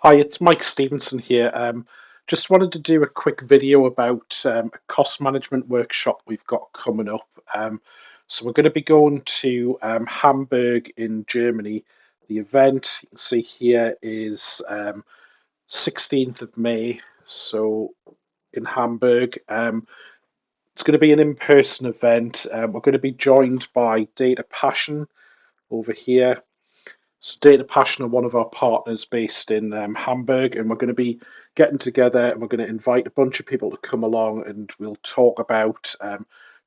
Hi, it's Mike Stevenson here. Just wanted to do a quick video about a cost management workshop we've got coming up. So we're going to be going to Hamburg in Germany. The event you can see here is 16th of May, so in Hamburg. It's going to be an in-person event. We're going to be joined by Data Passion over here. So Data Passion are one of our partners based in Hamburg, and we're going to be getting together and we're going to invite a bunch of people to come along and we'll talk about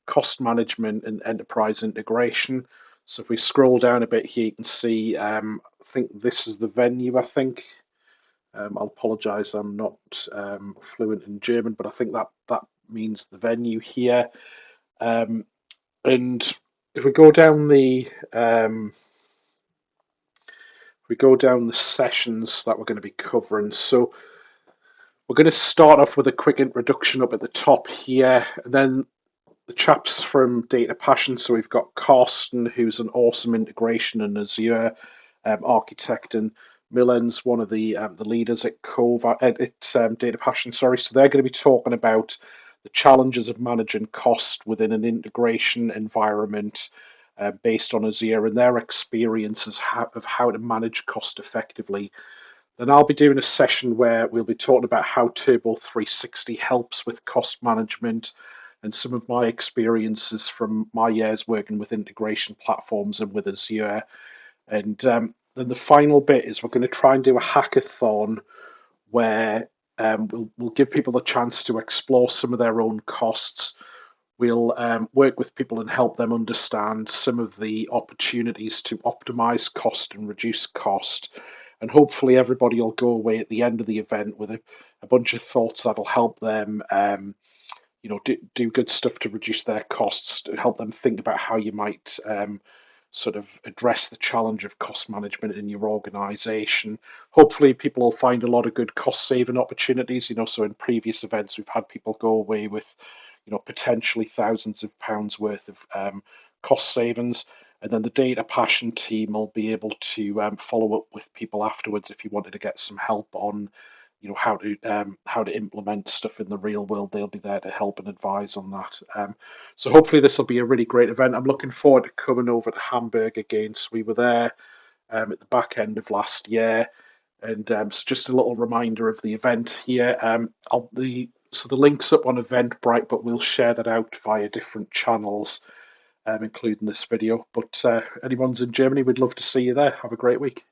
cost management and enterprise integration. So if we scroll down a bit here, you can see, I think this is the venue, I think. I'll apologise, I'm not fluent in German, but I think that means the venue here. And if we go down the sessions that we're going to be covering. So we're going to start off with a quick introduction up at the top here, and then the chaps from Data Passion. So we've got Carsten, who's an awesome integration and Azure architect, and Milen's one of the leaders at Data Passion. Sorry, so they're going to be talking about the challenges of managing cost within an integration environment based on Azure and their experiences of how to manage cost effectively. Then I'll be doing a session where we'll be talking about how Turbo 360 helps with cost management and some of my experiences from my years working with integration platforms and with Azure. And then the final bit is we're going to try and do a hackathon where we'll give people a chance to explore some of their own costs. We'll work with people and help them understand some of the opportunities to optimize cost and reduce cost. And hopefully everybody will go away at the end of the event with a bunch of thoughts that'll help them do good stuff to reduce their costs, to help them think about how you might sort of address the challenge of cost management in your organization. Hopefully people will find a lot of good cost saving opportunities. So in previous events we've had people go away with potentially thousands of pounds worth of cost savings. And then the Data Passion team will be able to follow up with people afterwards if you wanted to get some help on, how to implement stuff in the real world. They'll be there to help and advise on that. So hopefully this will be a really great event. I'm looking forward to coming over to Hamburg again. So we were there at the back end of last year, and so just a little reminder of the event here. So the link's up on Eventbrite, but we'll share that out via different channels, including this video. But anyone's in Germany, we'd love to see you there. Have a great week.